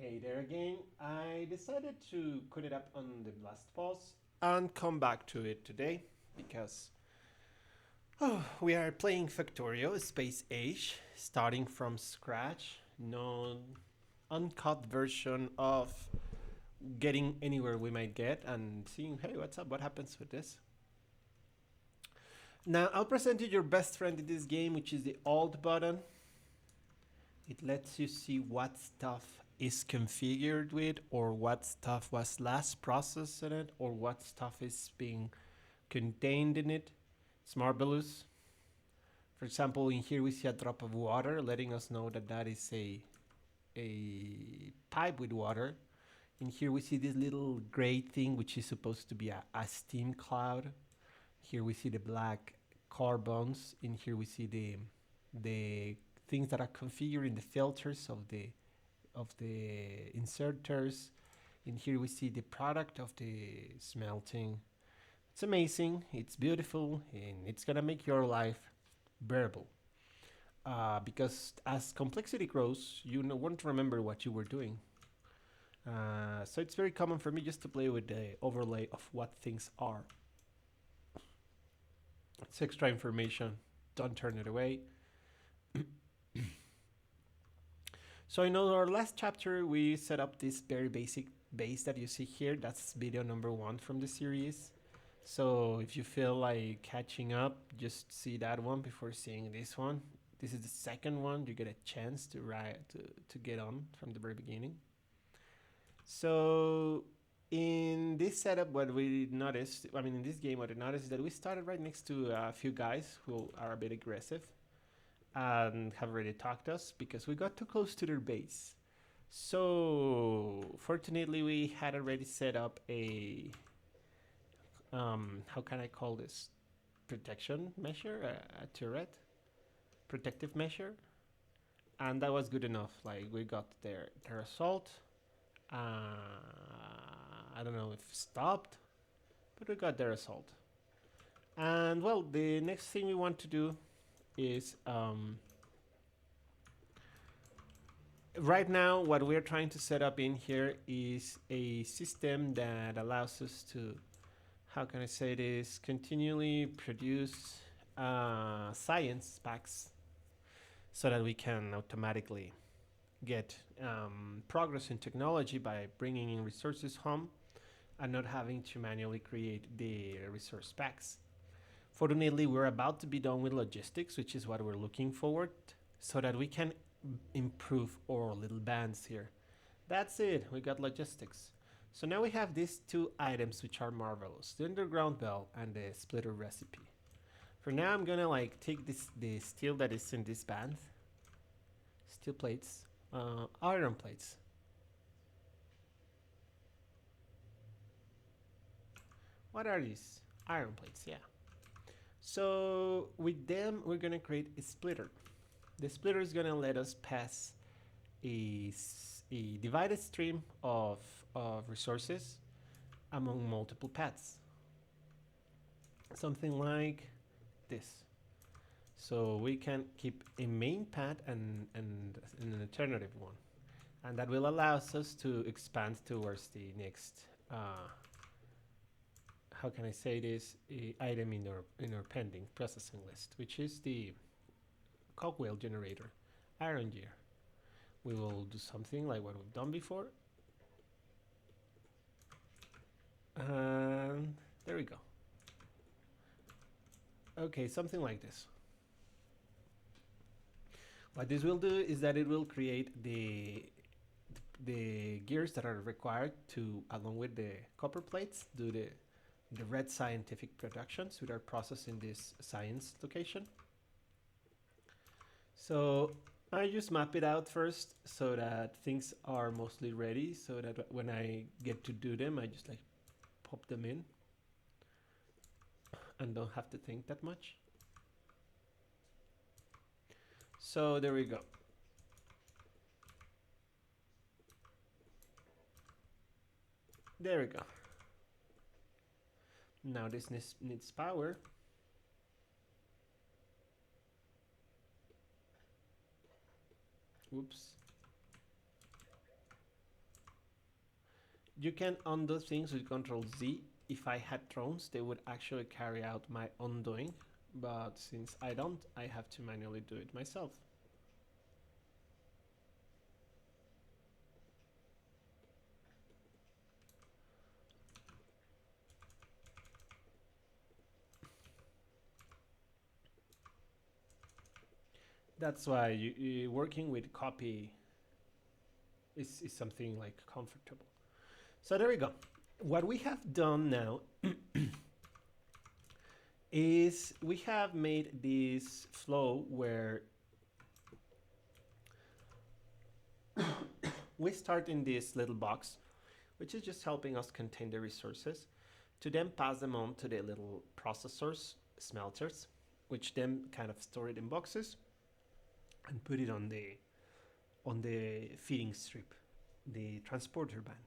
Hey there again. I decided to put it up on the last pause and come back to it today because we are playing Factorio Space Age, starting from scratch, no uncut version of getting anywhere we might get and seeing, hey, what's up? What happens with this? Now, I'll present you your best friend in this game, which is the Alt button. It lets you see what stuff is configured with, or what stuff was last processed in it, or what stuff is being contained in it. It's marvelous. For example, in here we see a drop of water, letting us know that that is a pipe with water. In here we see this little gray thing, which is supposed to be a steam cloud. Here we see the black carbons. In here we see the things that are configured in the filters of the inserters. In here we see the product of the smelting. It's amazing, it's beautiful, and it's gonna make your life bearable. Because as complexity grows, you won't remember what you were doing. So it's very common for me just to play with the overlay of what things are. It's extra information, don't turn it away. So in our last chapter, we set up this very basic base that you see here. That's video number 1 from the series. So if you feel like catching up, just see that one before seeing this one. This is the second one. You get a chance to get on from the very beginning. So in this setup, what we noticed, in this game, what I noticed is that we started right next to a few guys who are a bit aggressive and have already attacked us because we got too close to their base. So fortunately, we had already set up a how can I call this, protection measure, a turret protective measure, and that was good enough. Like, we got their assault. I don't know if stopped, but we got their assault. And well, the next thing we want to do is right now what we're trying to set up in here is a system that allows us to, how can I say this, continually produce science packs so that we can automatically get progress in technology by bringing in resources home and not having to manually create the resource packs. Fortunately, we're about to be done with logistics, which is what we're looking forward, so that we can improve our little bands here. That's it, we got logistics. So now we have these two items which are marvelous, the underground bell and the splitter recipe. For now, I'm gonna take the steel that is in this band, steel plates, iron plates. What are these? Iron plates, yeah. So with them, we're gonna create a splitter. The splitter is gonna let us pass a divided stream of resources among multiple paths. Something like this. So we can keep a main path and an alternative one. And that will allow us to expand towards the next, how can I say this, item in our pending processing list, which is the cogwheel generator, iron gear. We will do something like what we've done before. And there we go. Okay, something like this. What this will do is that it will create the gears that are required to, along with the copper plates, do the red scientific productions with our process in this science location. So I just map it out first so that things are mostly ready, so that when I get to do them, I just pop them in and don't have to think that much. So there we go. There we go. Now this needs power. Oops. You can undo things with Control Z. If I had drones, they would actually carry out my undoing, but since I don't, I have to manually do it myself. That's why working with copy is something like comfortable. So there we go. What we have done now is we have made this flow where we start in this little box, which is just helping us contain the resources, to then pass them on to the little processors, smelters, which then kind of store it in boxes and put it on the feeding strip, the transporter band.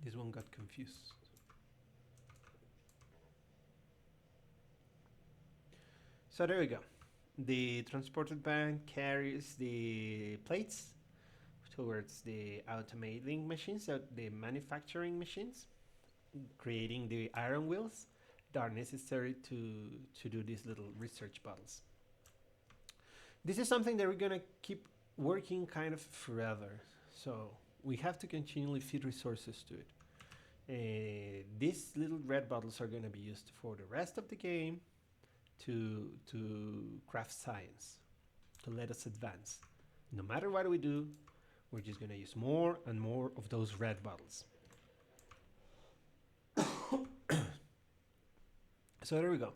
This one got confused. So there we go. The transported band carries the plates towards the automating machines, so the manufacturing machines, creating the iron wheels that are necessary to do these little research bottles. This is something that we're gonna keep working kind of forever. So we have to continually feed resources to it. These little red bottles are gonna be used for the rest of the game to craft science, to let us advance. No matter what we do, we're just gonna use more and more of those red bottles. So there we go.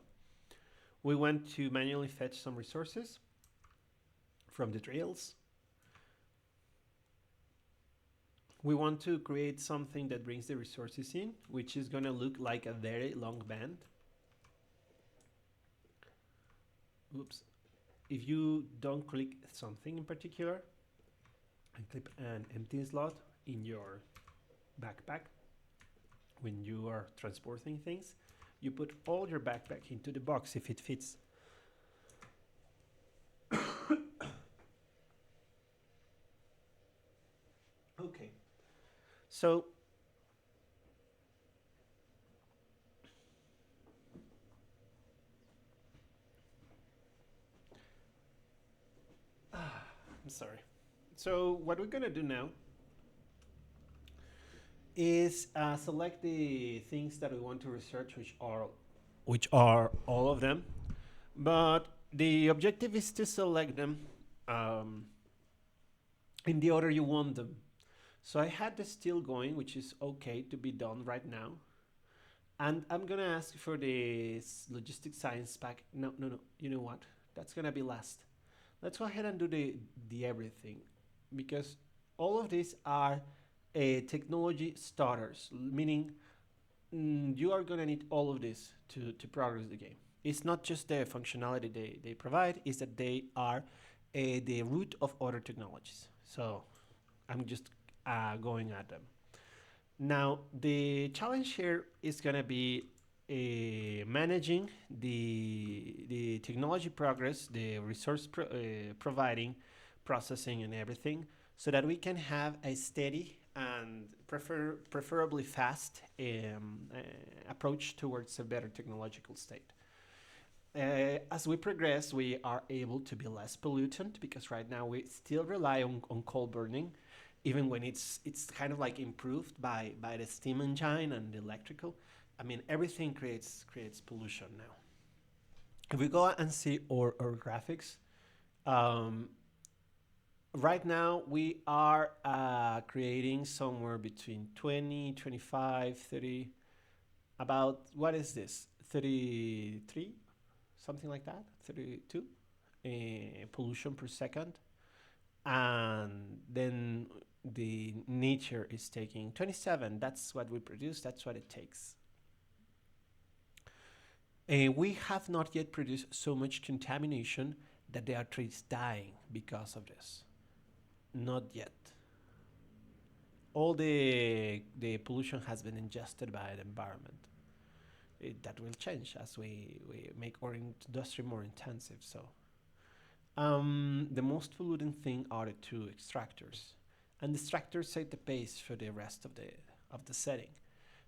We went to manually fetch some resources from the trails. We want to create something that brings the resources in, which is gonna look like a very long band. Oops. If you don't click something in particular and click an empty slot in your backpack, when you are transporting things, you put all your backpack into the box if it fits. Okay. So I'm sorry. So what we're gonna do now is select the things that we want to research, which are all of them. But the objective is to select them in the order you want them. So I had the steel going, which is okay to be done right now. And I'm gonna ask for this logistic science pack. No, no, no. You know what? That's gonna be last. Let's go ahead and do the everything, because all of these are technology starters, meaning you are gonna need all of this to progress the game. It's not just the functionality they provide, is that they are the root of other technologies. So I'm just going at them. Now, the challenge here is going to be managing the technology progress, the resource providing, processing, and everything, so that we can have a steady and preferably fast approach towards a better technological state. As we progress, we are able to be less pollutant, because right now we still rely on coal burning, even when it's kind of like improved by the steam engine and the electrical. I mean, everything creates pollution now. If we go and see our graphics, right now we are creating somewhere between 20, 25, 30, about, what is this, 33, something like that, 32 pollution per second. And then the nature is taking 27. That's what we produce, that's what it takes. We have not yet produced so much contamination that there are trees dying because of this. Not yet. All the pollution has been ingested by the environment. That will change as we make our industry more intensive. So The most polluting thing are the two extractors, and the extractors set the pace for the rest of the setting.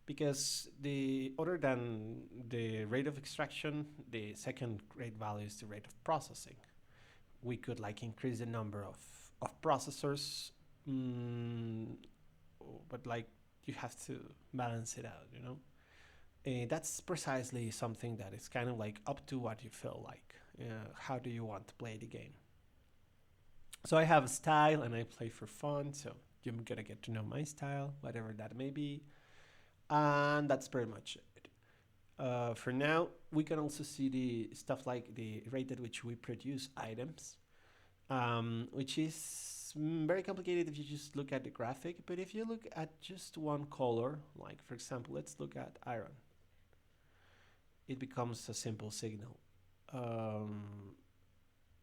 Because the other than the rate of extraction, the second great value is the rate of processing. We could like increase the number of processors, mm, but like you have to balance it out, you know. That's precisely something that is kind of like up to what you feel like. How do you want to play the game? So I have a style and I play for fun. So you're gonna get to know my style, whatever that may be, and that's pretty much it. For now, we can also see the stuff like the rate at which we produce items, which is very complicated if you just look at the graphic. But if you look at just one color, like for example, let's look at iron, it becomes a simple signal. Um,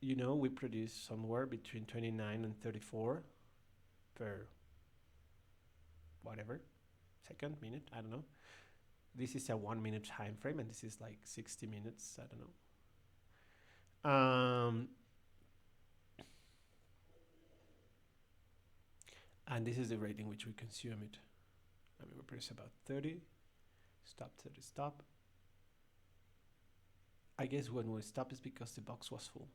we produce somewhere between 29 and 34 per whatever second, minute, I don't know. This is a 1 minute time frame, and this is like 60 minutes, I don't know. And this is the rate in which we consume it. I mean, we produce about 30, stop, 30, stop. I guess when we stop is because the box was full.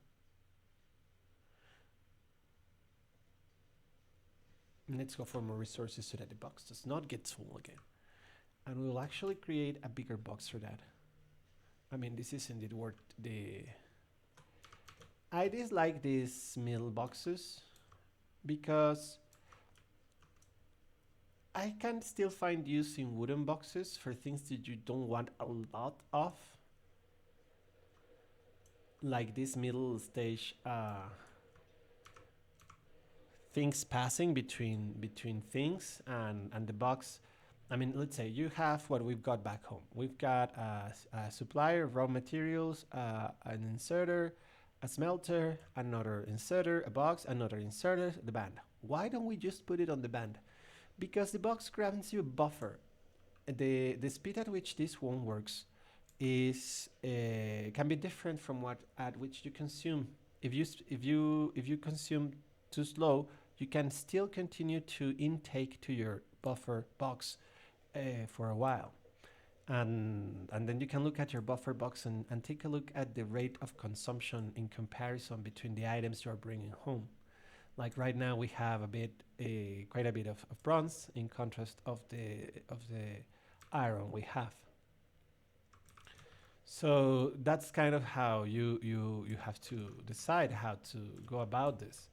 And let's go for more resources so that the box does not get full again. And we will actually create a bigger box for that. I mean, this is indeed worth the... I dislike these middle boxes because I can still find use in wooden boxes for things that you don't want a lot of. Like this middle stage things passing between things and the box. I mean, let's say you have what we've got back home. We've got a supplier of raw materials, an inserter, a smelter, another inserter, a box, another inserter, the band. Why don't we just put it on the band? Because the box grants you a buffer. The speed at which this one works is can be different from what at which you consume. If you consume too slow, you can still continue to intake to your buffer box for a while. And then you can look at your buffer box and take a look at the rate of consumption in comparison between the items you are bringing home. Like right now, we have quite a bit of bronze in contrast of the iron we have. So that's kind of how you have to decide how to go about this.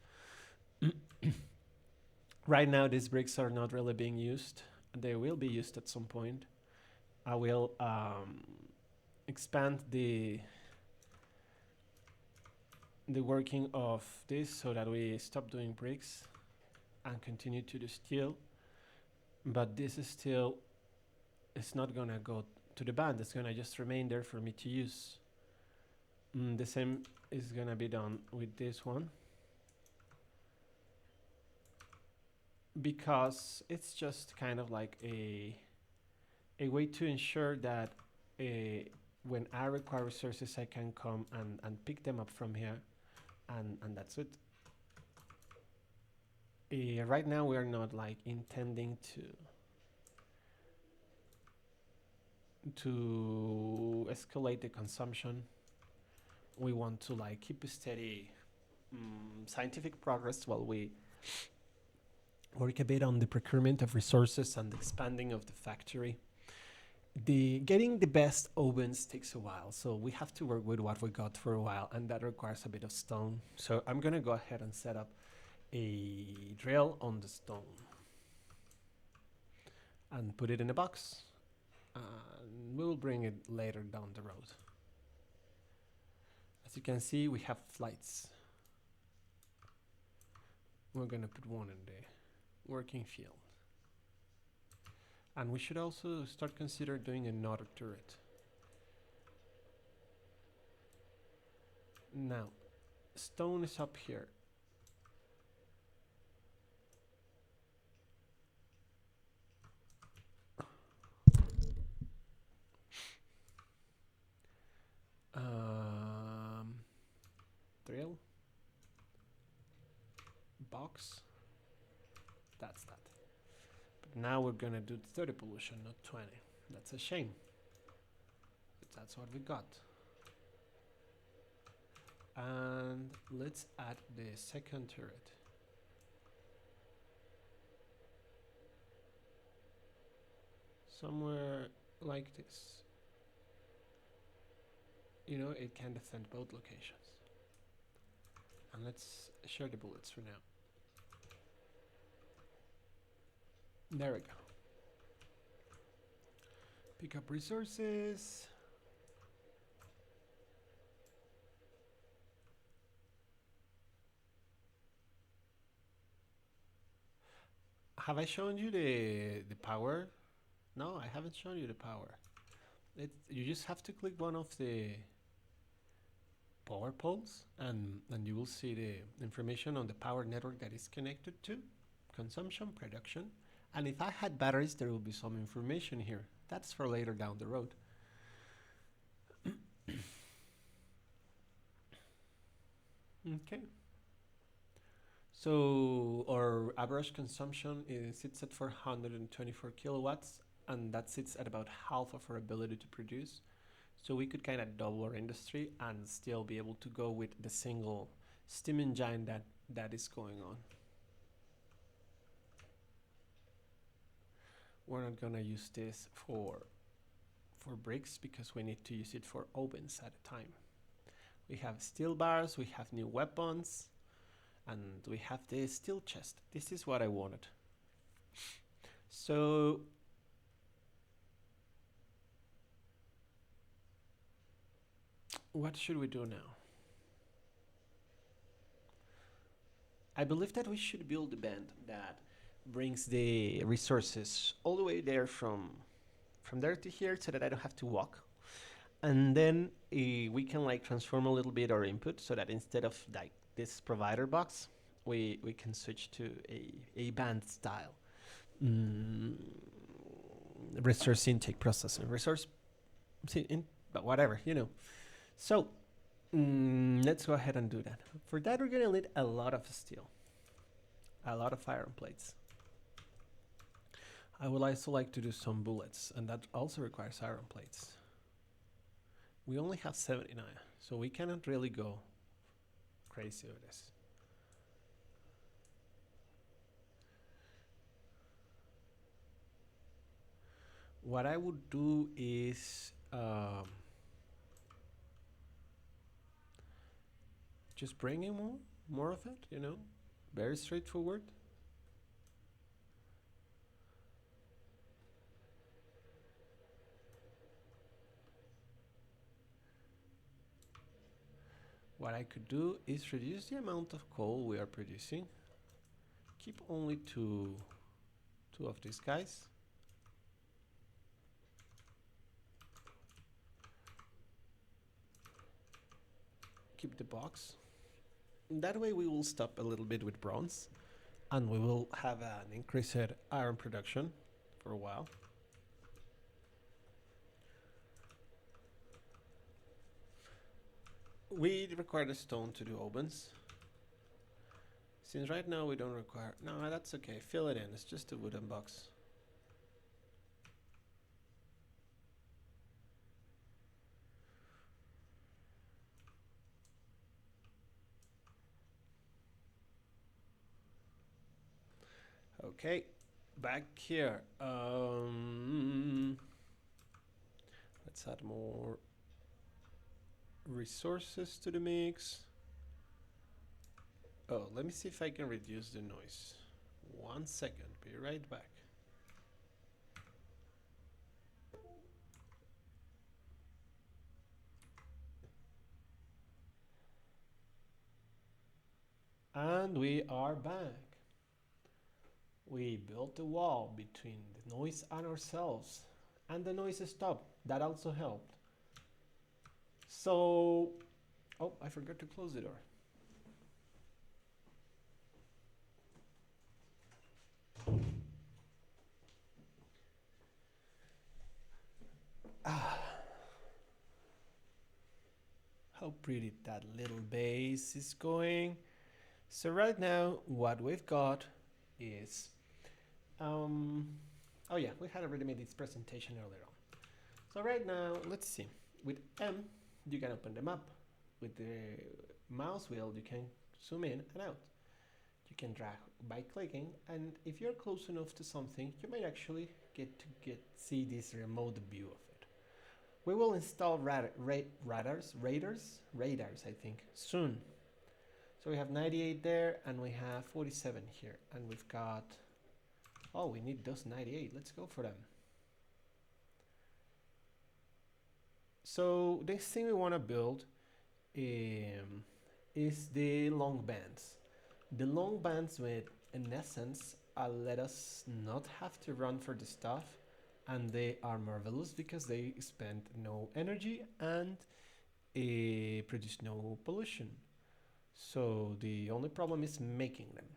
Right now, these bricks are not really being used. They will be used at some point. I will expand the working of this so that we stop doing bricks and continue to do steel. But this is still, it's not gonna go to the band. It's gonna just remain there for me to use. The same is gonna be done with this one, because it's just kind of like a way to ensure that when I require resources, I can come and pick them up from here, and that's it. Right now, we are not like intending to escalate the consumption. We want to like keep a steady scientific progress while we work a bit on the procurement of resources and the expanding of the factory. Getting the best ovens takes a while, so we have to work with what we got for a while, and that requires a bit of stone. So I'm gonna go ahead and set up a drill on the stone and put it in a box. We'll bring it later down the road. As you can see, we have flights. We're gonna put one in the working field. And we should also start consider doing another turret. Now, stone is up here. Drill. box. That's that. But now we're gonna do 30 pollution, not 20. That's a shame. But that's what we got. And let's add the second turret. Somewhere like this. You know, it can defend both locations. And let's share the bullets for now. There we go. Pick up resources. Have I shown you the power? No, I haven't shown you the power. You just have to click one of the power poles and you will see the information on the power network that is connected to consumption, production. And if I had batteries, there will be some information here. That's for later down the road. Okay. So our average consumption sits at 424 kilowatts, and that sits at about half of our ability to produce. So we could kind of double our industry and still be able to go with the single steam engine that is going on. We're not gonna use this for bricks because we need to use it for ovens at a time. We have steel bars, we have new weapons, and we have the steel chest. This is what I wanted. So what should we do now? I believe that we should build a band that brings the resources all the way there from there to here so that I don't have to walk. And then we can like transform a little bit our input so that instead of like this provider box, we can switch to a band style. Resource intake processing, but whatever, you know. So let's go ahead and do that. For that, we're gonna need a lot of steel, a lot of iron plates. I would also like to do some bullets, and that also requires iron plates. We only have 79, so we cannot really go crazy with this. What I would do is just bring in more of it, you know, very straightforward. What I could do is reduce the amount of coal we are producing. Keep only two of these guys. Keep the box. That way we will stop a little bit with bronze and we will have an increased iron production for a while. We require the stone to do ovens. Since right now we don't require... No, that's okay. Fill it in. It's just a wooden box. Okay, back here. Let's add more resources to the mix. Oh, let me see if I can reduce the noise. 1 second, be right back. And we are back. We built a wall between the noise and ourselves, and the noise stopped. That also helped. So, oh, I forgot to close the door. How pretty that little base is going. So right now, what we've got is, um, oh yeah, we had already made this presentation earlier on. So right now, let's see. With M, you can open them up. With the mouse wheel, you can zoom in and out. You can drag by clicking, and if you're close enough to something, you might actually get to see this remote view of it. We will install radars, I think, soon. So we have 98 there, and we have 47 here, and we've got, oh, we need those 98. Let's go for them. So this thing we want to build is the long bands. The long bands with, in essence, let us not have to run for the stuff, and they are marvelous because they spend no energy and produce no pollution. So the only problem is making them.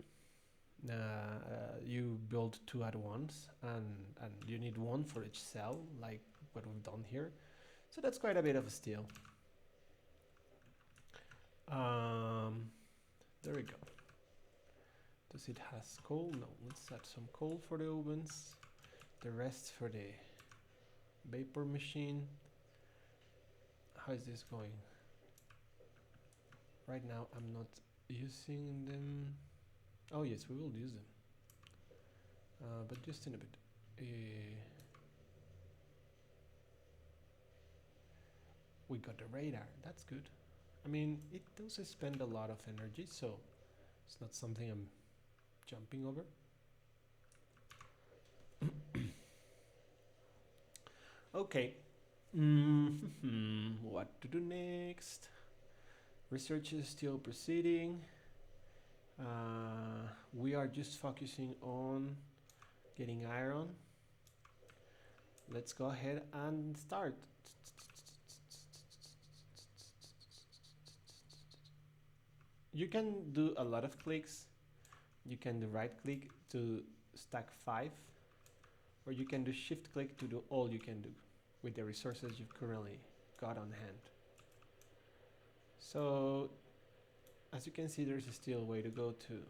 You build two at once, and you need one for each cell, like what we've done here. So that's quite a bit of steel. There we go. Does it has coal? No, let's add some coal for the ovens. The rest for the vapor machine. How is this going? Right now I'm not using them. Oh yes, we will use them. But just in a bit. We got the radar, that's good. I mean, it does spend a lot of energy, so it's not something I'm jumping over. Okay. What to do next? Research is still proceeding. We are just focusing on getting iron. Let's go ahead and start. You can do a lot of clicks. You can do right click to stack 5, or you can do shift click to do all you can do with the resources you've currently got on hand. So as you can see, there's still a way to go to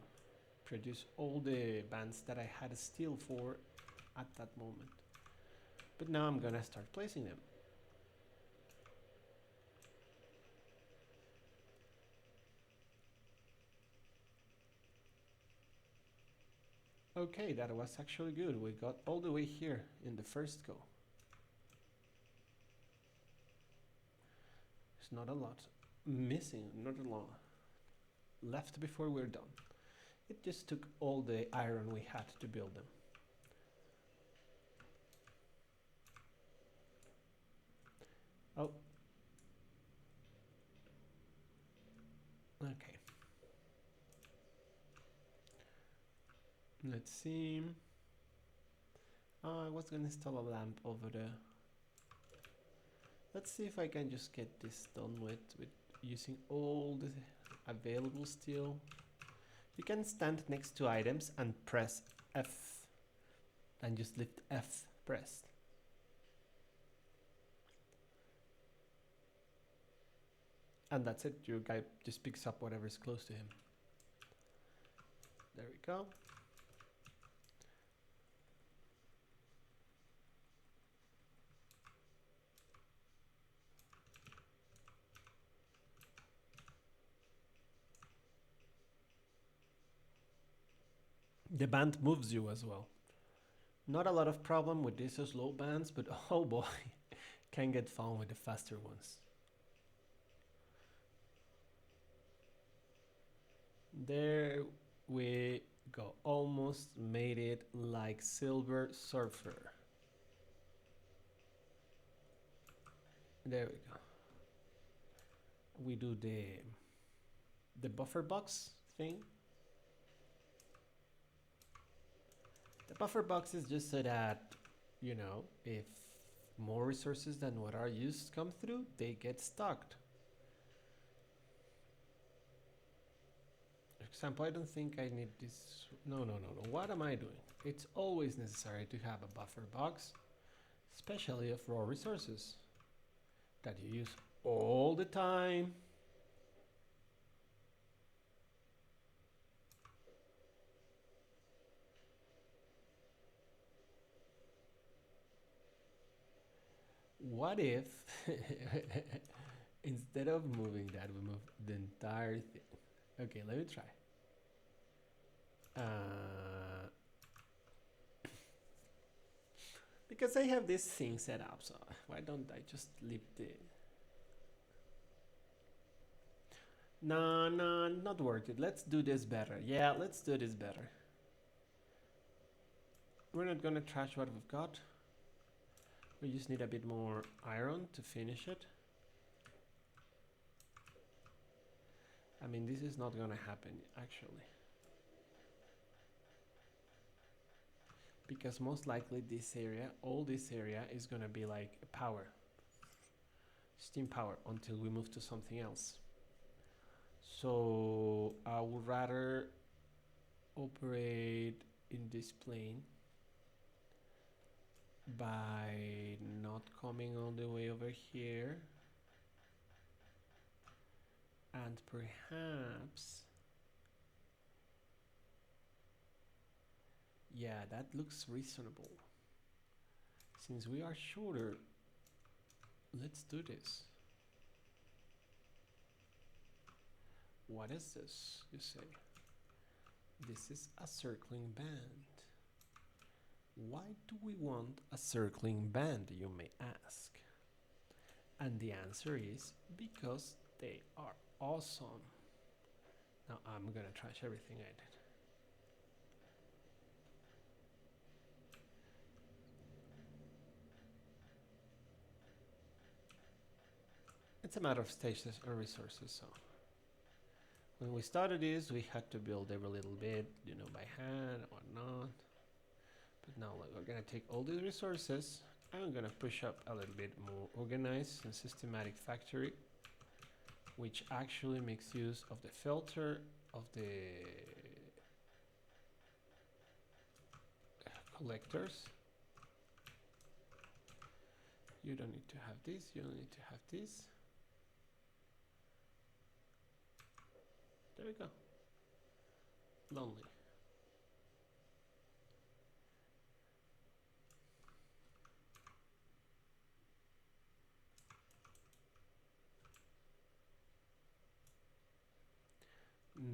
produce all the bands that I had steel for at that moment. But now I'm gonna start placing them. Okay, that was actually good. We got all the way here in the first go. It's not a lot missing, not a lot left before we're done. It just took all the iron we had to build them. Oh. Okay. Let's see. I was gonna install a lamp over there. Let's see if I can just get this done with using all the available steel. You can stand next to items and press F and just lift F pressed. And that's it. Your guy just picks up whatever's close to him. There we go. The band moves you as well. Not a lot of problem with these slow bands, but oh boy, can get fun with the faster ones. There we go. Almost made it like Silver Surfer. There we go. We do the buffer box thing. The buffer box is just so that, you know, if more resources than what are used come through, they get stocked. For example, I don't think I need this. No. What am I doing? It's always necessary to have a buffer box, especially of raw resources that you use all the time. what if instead of moving that, we move the entire thing? Okay, let me try. Because I have this thing set up, so why don't I just leave the... No, no, not worth it. Let's do this better. Yeah, let's do this better. We're not gonna trash what we've got. We just need a bit more iron to finish it. I mean, this is not gonna happen, actually. Because most likely this area, all this area, is gonna be like power. Steam power, until we move to something else. So I would rather operate in this plane by not coming all the way over here, and perhaps, yeah, that looks reasonable. Since we are shorter, let's do this. What is this, you say? This is a circling band. Why do we want a circling band, you may ask? And the answer is because they are awesome. Now I'm gonna trash everything I did. It's a matter of stages and resources, so when we started this, we had to build every little bit, you know, by hand or not. But now, like, we're gonna take all these resources. I'm gonna push up a little bit more organized and systematic factory, which actually makes use of the filter of the collectors. You don't need to have this. You don't need to have this. There we go. Lonely.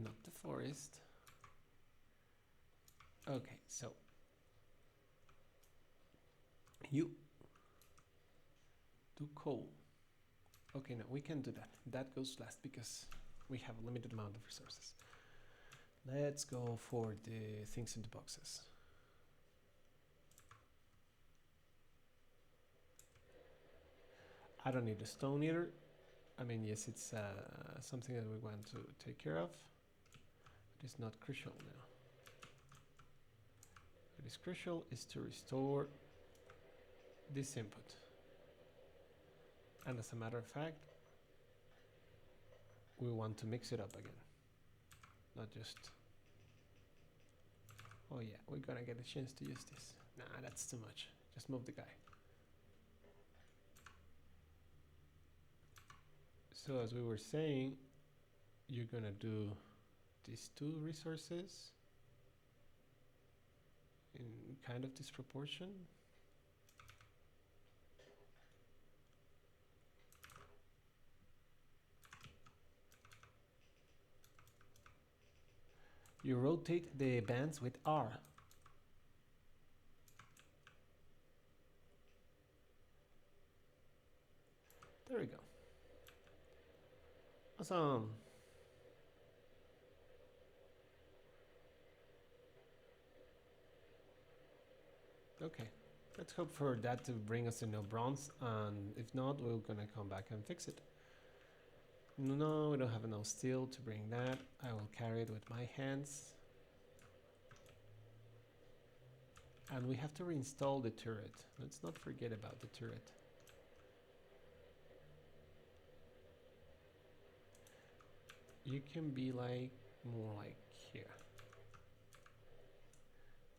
Not the forest. Okay, so you do coal. Okay, no, we can do that. That goes last because we have a limited amount of resources. Let's go for the things in the boxes. I don't need a stone either. I mean, yes, it's something that we want to take care of, but it's not crucial now. What is crucial is to restore this input. And as a matter of fact, we want to mix it up again. Not just, oh yeah, we're gonna get a chance to use this. Nah, that's too much. Just move the guy. So as we were saying, you're gonna do these two resources in kind of disproportion. You rotate the bands with R. There we go. Awesome. Okay, let's hope for that to bring us no bronze, and if not, we're gonna come back and fix it. No, we don't have enough steel to bring that. I will carry it with my hands. And we have to reinstall the turret. Let's not forget about the turret. You can be like more like here.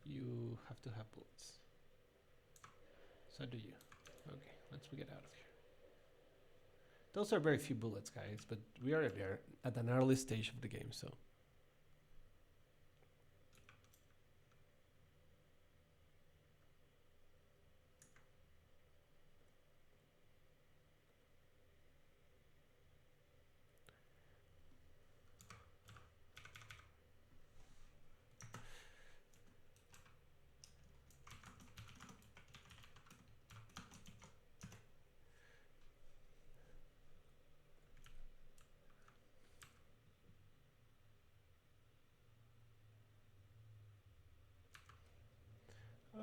You have to have bullets. So do you. Okay, let's get out of here. Those are very few bullets, guys, but we are there at an early stage of the game, so.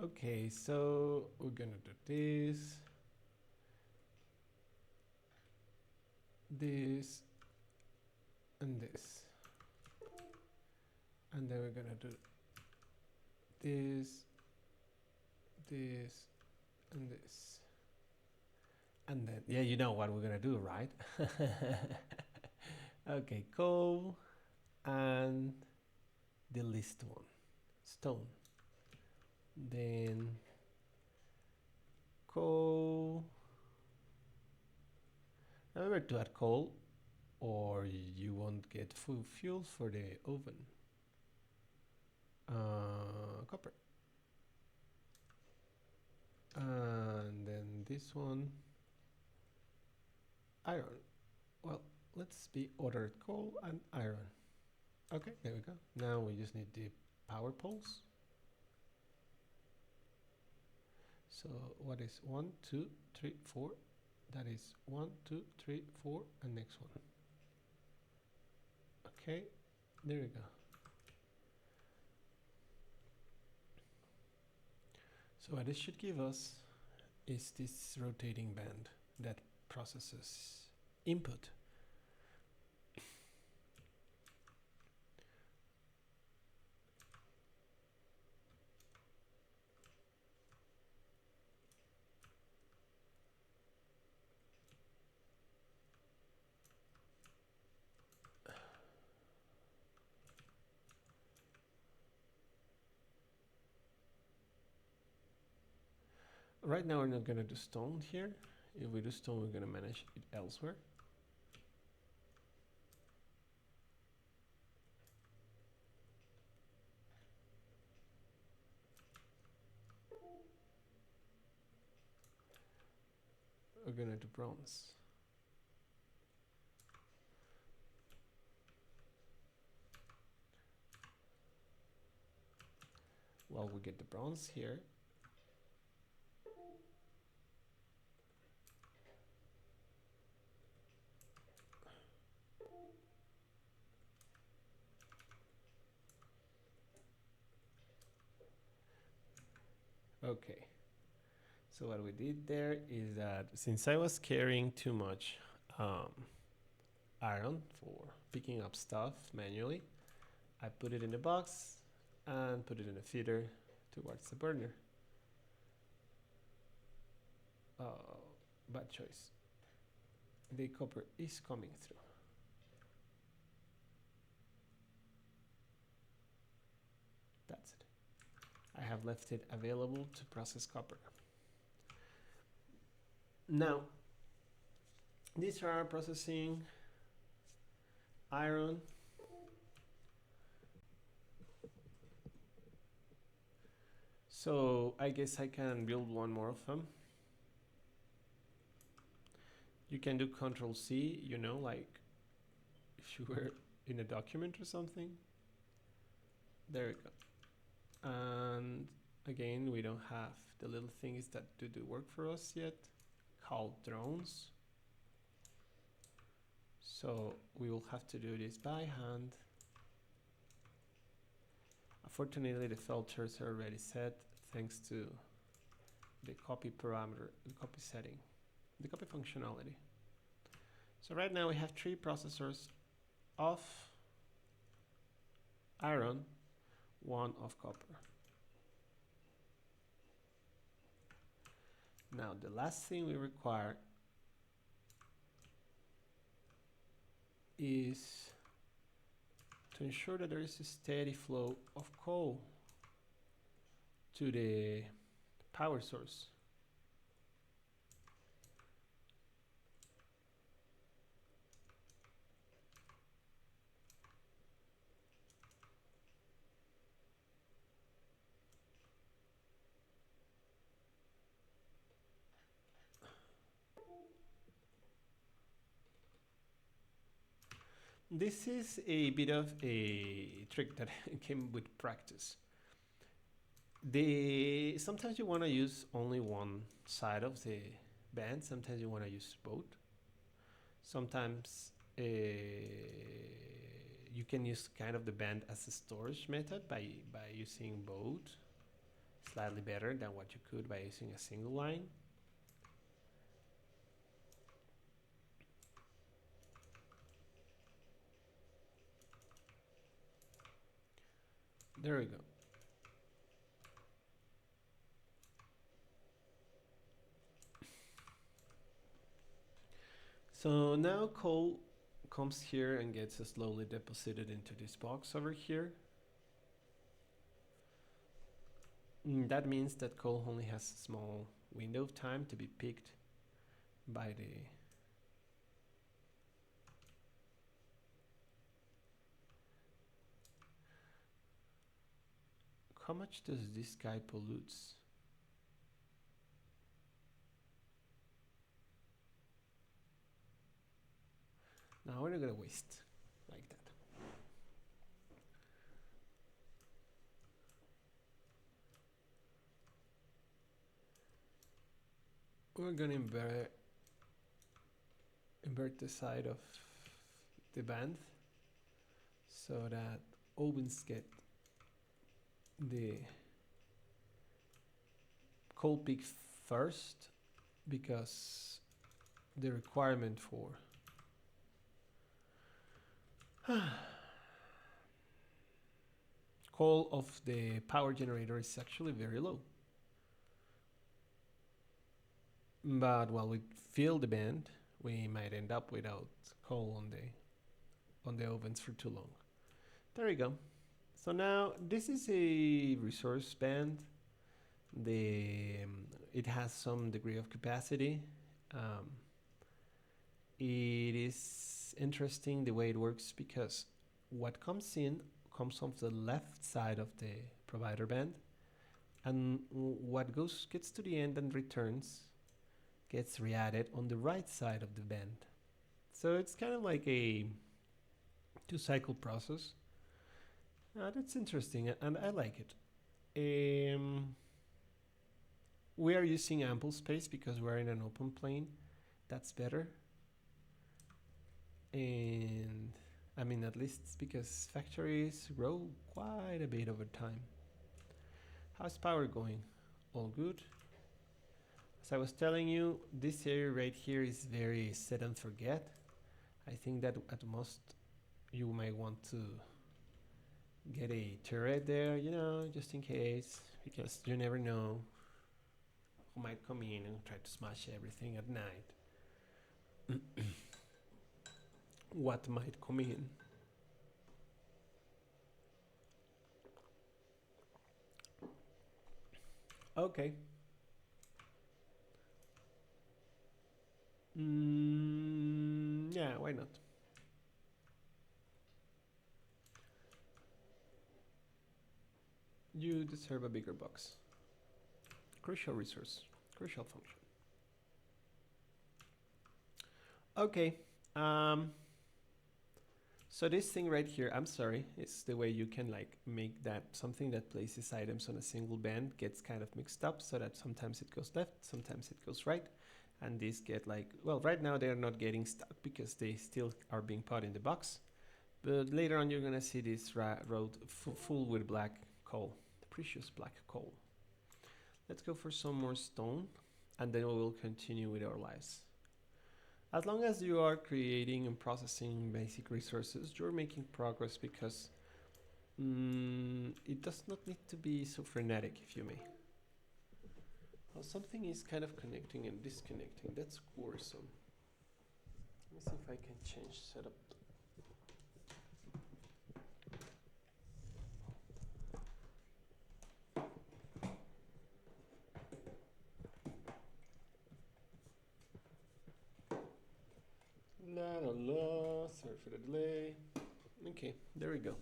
Okay, so we're gonna do this, this, and this. And then we're gonna do this, this, and this. And then, yeah, you know what we're gonna do, right? Okay, coal and the list one, stone. Then coal. Remember to add coal or you won't get full fuel for the oven. Copper. And then this one, iron. Well, let's be ordered coal and iron. Okay, there we go. Now we just need the power poles. So what is 1, 2, 3, 4? That is 1, 2, 3, 4, and next one. Okay, there we go. So what this should give us is this rotating band that processes input. Right now we're not going to do stone here. If we do stone, we're going to manage it elsewhere. We're going to do bronze. Well, we get the bronze here. Okay, so what we did there is that since I was carrying too much iron for picking up stuff manually, I put it in a box and put it in a feeder towards the burner. Bad choice. The copper is coming through. That's it. I have left it available to process copper. Now, these are processing iron. So I guess I can build one more of them. You can do Control C, you know, like if you were in a document or something. There we go. And again, we don't have the little things that do the work for us yet, called drones. So we will have to do this by hand. Unfortunately, the filters are already set thanks to the copy parameter, the copy setting, the copy functionality. So right now we have 3 processors of iron, 1 of copper. Now the last thing we require is to ensure that there is a steady flow of coal to the power source. This is a bit of a trick that came with practice. Sometimes you want to use only one side of the band, sometimes you want to use both. Sometimes you can use kind of the band as a storage method by using both slightly better than what you could by using a single line. There we go. So now coal comes here and gets slowly deposited into this box over here. That means that coal only has a small window of time to be picked by the how much does this guy pollutes? No, we're not gonna waste like that. We're gonna invert the side of the band so that ovens get the coal pick first, because the requirement for coal of the power generator is actually very low. But while we fill the band, we might end up without coal on the ovens for too long. There we go. So now this is a resource band. It has some degree of capacity. It is interesting the way it works, because what comes in comes off the left side of the provider band, and what gets to the end and returns gets re-added on the right side of the band. So it's kind of like a two-cycle process. That's interesting, and I like it. We are using ample space because we're in an open plane. That's better. And I mean, at least it's because factories grow quite a bit over time. How's power going? All good. As I was telling you, this area right here is very set and forget. I think that at most you might want to get a turret there, you know, just in case, because you never know who might come in and try to smash everything at night. What might come in? Okay. Yeah, why not? You deserve a bigger box. Crucial resource, crucial function. Okay. So this thing right here, I'm sorry, it's the way you can like make that something that places items on a single band gets kind of mixed up, so that sometimes it goes left, sometimes it goes right. And these get like, well, right now they're not getting stuck because they still are being put in the box. But later on you're gonna see this road full with black coal, the precious black coal. Let's go for some more stone, and then we will continue with our lives. As long as you are creating and processing basic resources, you're making progress, because it does not need to be so frenetic, if you may. Well, something is kind of connecting and disconnecting. That's worrisome. Let me see if I can change setup. La la la, sorry for the delay. Okay, there we go.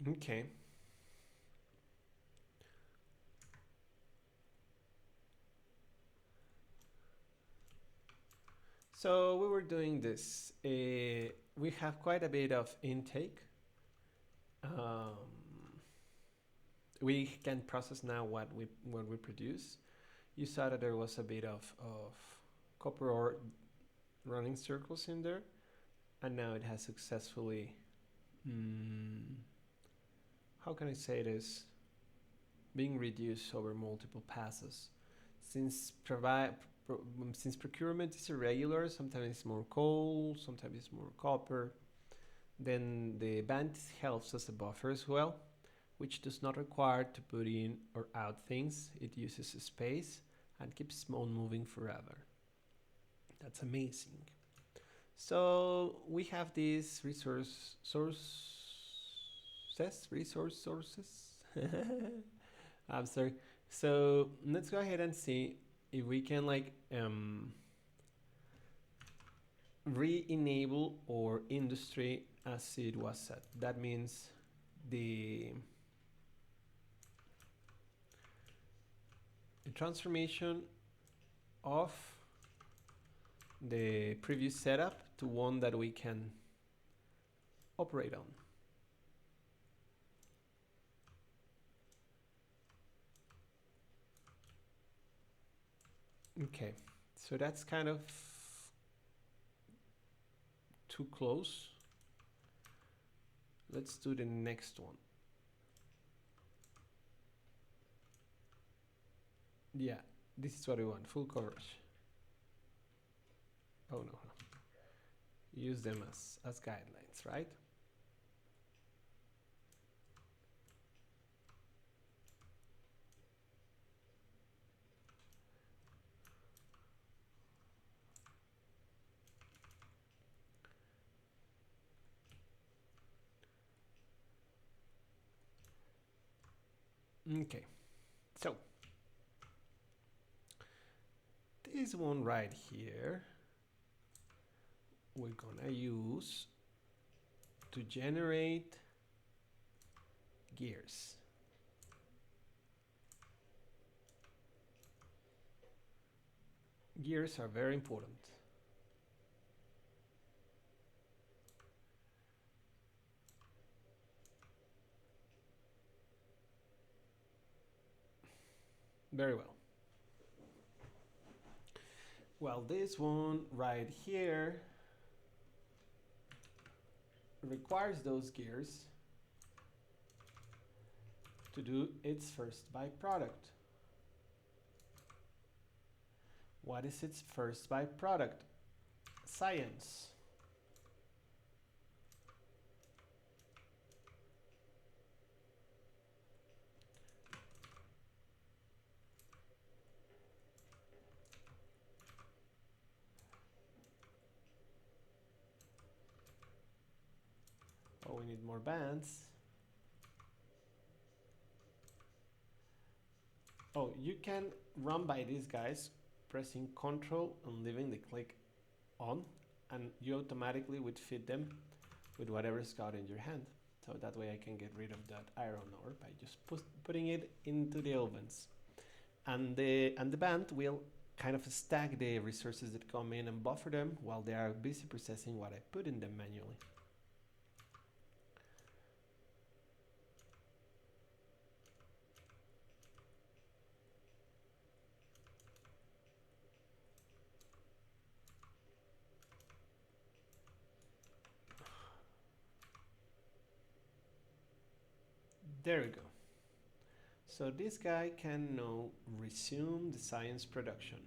Okay. So we were doing this. We have quite a bit of intake. Um, we can process now what we produce. You saw that there was a bit of copper ore running circles in there, and now it has successfully, mm, how can I say this, being reduced over multiple passes. Since since procurement is irregular, sometimes it's more coal, sometimes it's more copper, then the band helps as a buffer as well, which does not require to put in or out things. It uses space and keeps on moving forever. That's amazing. So we have these resource sources. I'm sorry. So let's go ahead and see if we can like re-enable our industry as it was set. That means the transformation of the previous setup to one that we can operate on. Okay, so that's kind of too close. Let's do the next one. Yeah, this is what we want, full coverage. Oh no, use them as guidelines, right? Okay, so this one right here, we're gonna use to generate gears. Gears are very important. Very well. Well, this one right here requires those gears to do its first byproduct. What is its first byproduct? Science. Oh, we need more bands. Oh, you can run by these guys pressing Control and leaving the click on, and you automatically would feed them with whatever's got in your hand. So that way I can get rid of that iron ore by just putting it into the ovens. And the band will kind of stack the resources that come in and buffer them while they are busy processing what I put in them manually. There we go. So this guy can now resume the science production.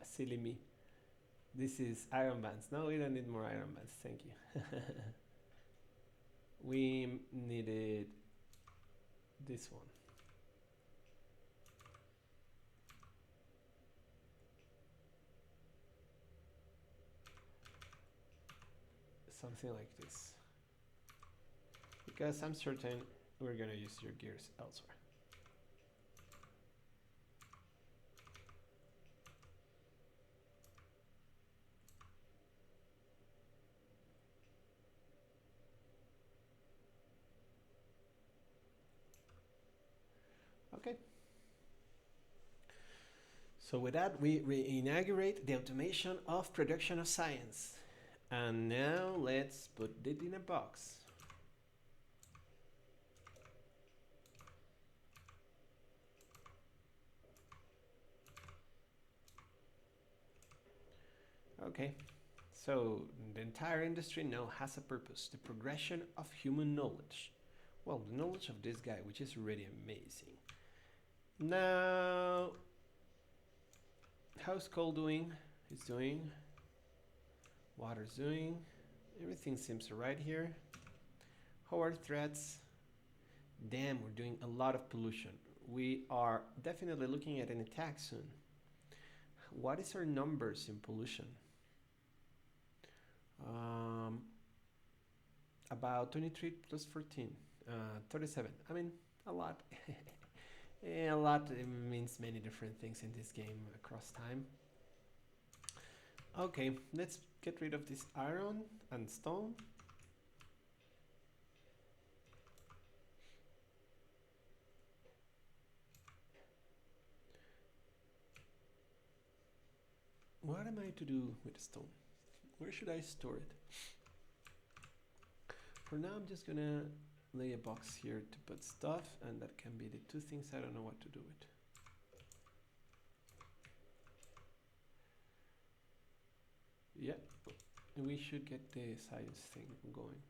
Silly me. This is iron bands. No, we don't need more iron bands. Thank you. We needed this one. Something like this. Because I'm certain we're gonna use your gears elsewhere. Okay. So with that, we inaugurate the automation of production of science. And now let's put it in a box. Okay, so the entire industry now has a purpose, the progression of human knowledge. Well, the knowledge of this guy, which is really amazing. Now, how's coal doing? He's doing. Water's doing. Everything seems right here. How are threats? Damn, we're doing a lot of pollution. We are definitely looking at an attack soon. What is our numbers in pollution? About 23 plus 14, 37. I mean, a lot. A lot means many different things in this game across time. Okay, let's get rid of this iron and stone. What am I to do with stone? Where should I store it? For now, I'm just gonna lay a box here to put stuff, and that can be the two things I don't know what to do with. Yeah, we should get the science thing going.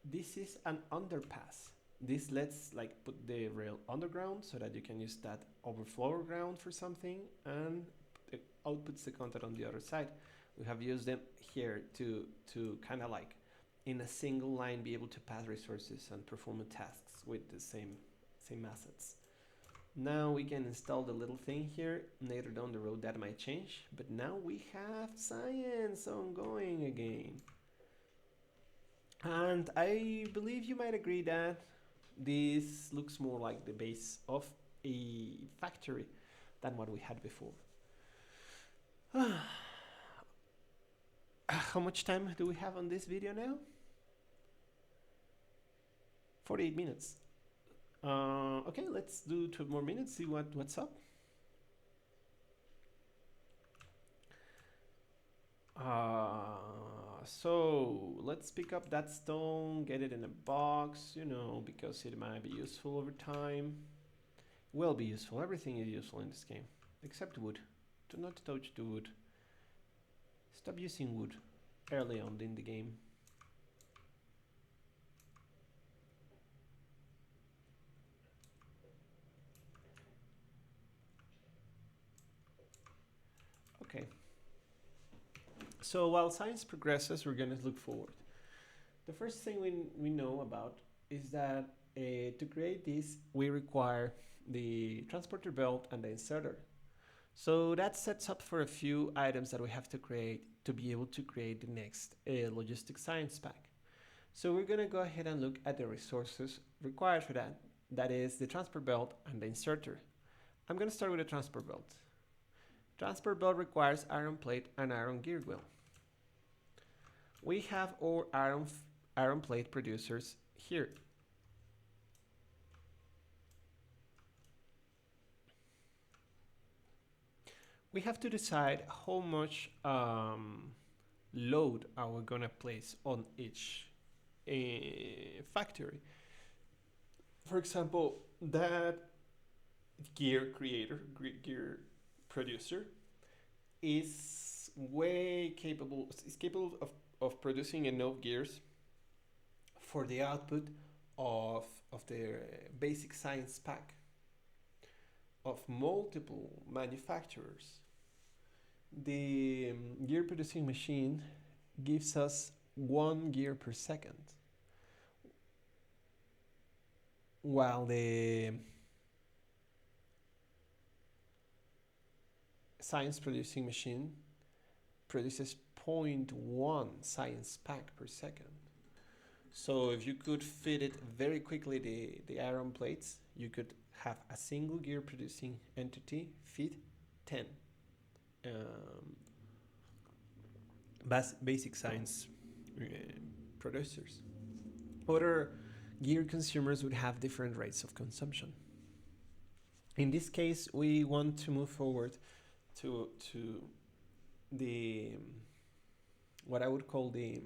This is an underpass. This lets put the rail underground so that you can use that overflow ground for something, and it outputs the content on the other side. We have used them here to kind of in a single line be able to pass resources and perform tasks with the same assets. Now we can install the little thing here. Later down the road that might change, but now we have science ongoing again. And I believe you might agree that this looks more like the base of a factory than what we had before. How much time do we have on this video now? 48 minutes. Okay, let's do 2 more minutes, see what's up. So let's pick up that stone, get it in a box, because it might be useful over time. Will be useful. Everything is useful in this game, except wood. Do not touch the wood. Stop using wood early on in the game. Okay. So while science progresses, we're going to look forward. The first thing we know about is that to create this, we require the transporter belt and the inserter. So that sets up for a few items that we have to create to be able to create the next logistic science pack. So we're going to go ahead and look at the resources required for that. That is the transport belt and the inserter. I'm going to start with the transport belt. Transport belt requires iron plate and iron gear wheel. We have our iron plate producers here. We have to decide how much load are we gonna place on each factory. For example, that gear producer is capable of producing enough gears for the output of their basic science pack of multiple manufacturers. The gear producing machine gives us 1 gear per second, while the science producing machine produces 0.1 science pack per second. So if you could fit it very quickly, the iron plates, you could have a single gear producing entity feed 10 basic science uh, producers. Other gear consumers would have different rates of consumption. In this case, we want to move forward to the what I would call the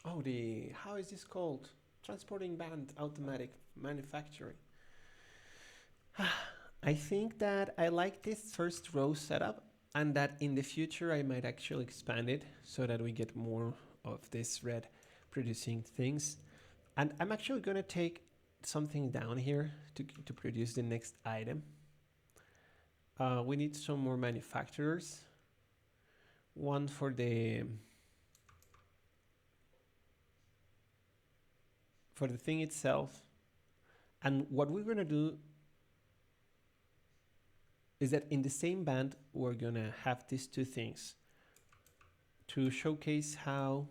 how is this called? Transporting band automatic manufacturing. I think that I like this first row setup and that in the future I might actually expand it so that we get more of this red producing things. And I'm actually going to take something down here to produce the next item. We need some more manufacturers. One for the thing itself. And what we're going to do is that in the same band, we're going to have these two things to showcase how,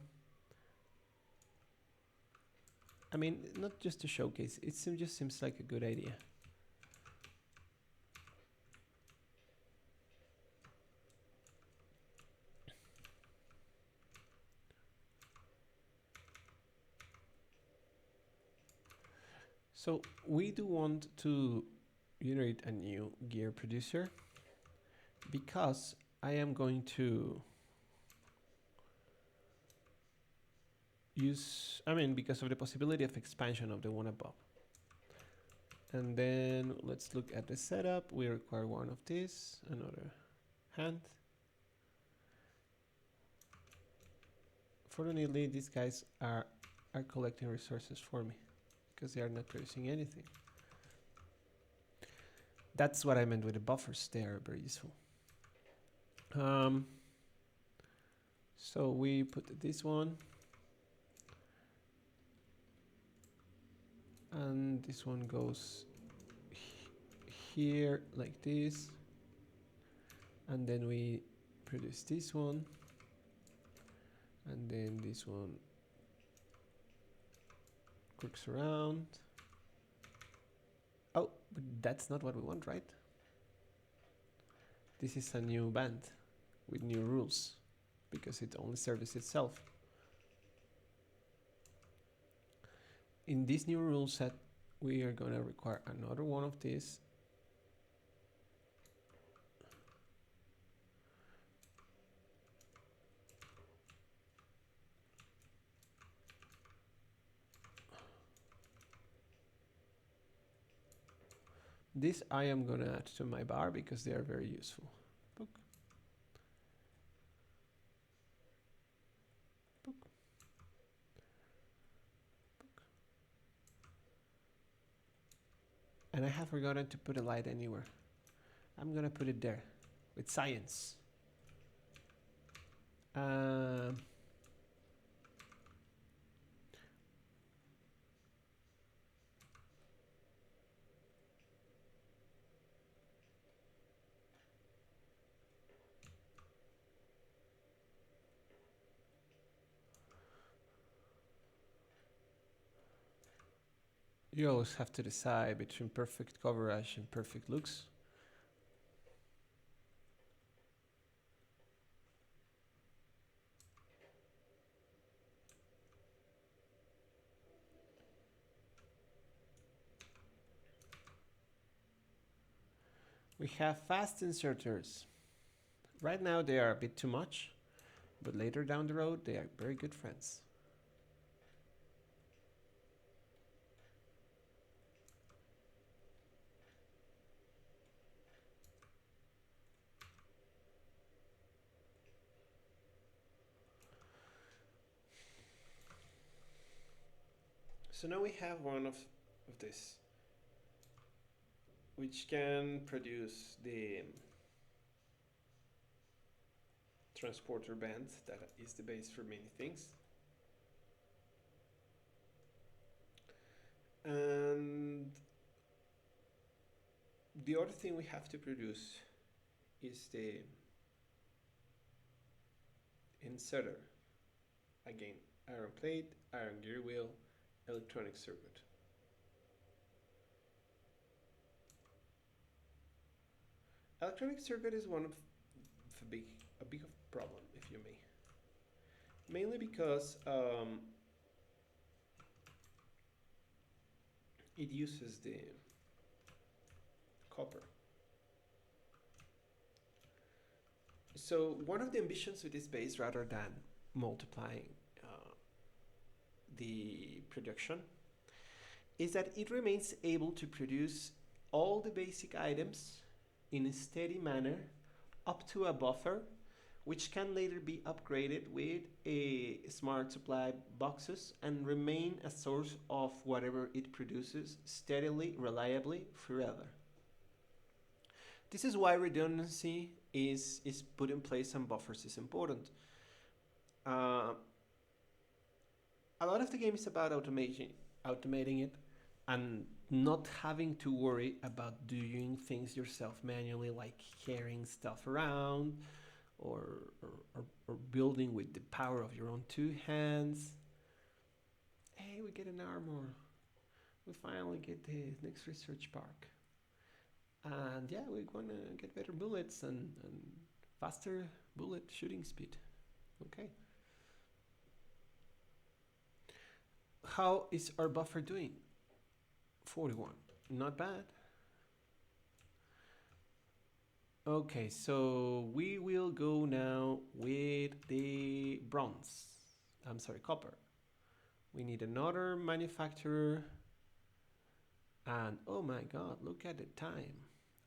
I mean, not just to showcase, it just seems like a good idea. So we do want to generate a new gear producer because I am going to use, because of the possibility of expansion of the one above. And then let's look at the setup. We require one of these, another hand. Fortunately, these guys are collecting resources for me because they are not producing anything. That's what I meant with the buffers. They are very useful. So we put this one. And this one goes here like this. And then we produce this one. And then this one crooks around. Oh, but that's not what we want, right? This is a new band with new rules because it only serves itself. In this new rule set, we are going to require another one of these. This I am going to add to my bar because they are very useful. Book. Book. Book. And I have forgotten to put a light anywhere. I'm going to put it there with science. You always have to decide between perfect coverage and perfect looks. We have fast inserters. Right now they are a bit too much, but later down the road they are very good friends. So now we have one of this, which can produce the transporter band that is the base for many things. And the other thing we have to produce is the inserter. Again, iron plate, iron gear wheel, electronic circuit. Electronic circuit is one of a big of problem, if you may. Mainly because it uses the copper. So one of the ambitions with this base, rather than multiplying the production, is that it remains able to produce all the basic items in a steady manner up to a buffer, which can later be upgraded with a smart supply boxes and remain a source of whatever it produces steadily, reliably, forever. This is why redundancy is put in place and buffers is important. Uh, a lot of the game is about automating it, and not having to worry about doing things yourself manually, like carrying stuff around or building with the power of your own two hands. Hey, we get an armor. We finally get the next research park. And yeah, we're gonna get better bullets and faster bullet shooting speed. Okay. How is our buffer doing? 41. Not bad. Okay, so we will go now with the bronze. I'm sorry, copper. We need another manufacturer. And oh my god, look at the time.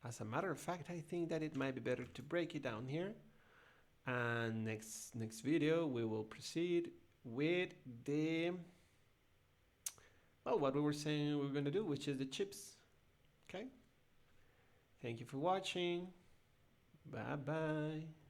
As a matter of fact, I think that it might be better to break it down here. And next video, we will proceed with the, well, what we were saying we were going to do, which is the chips. Okay. Thank you for watching. Bye bye.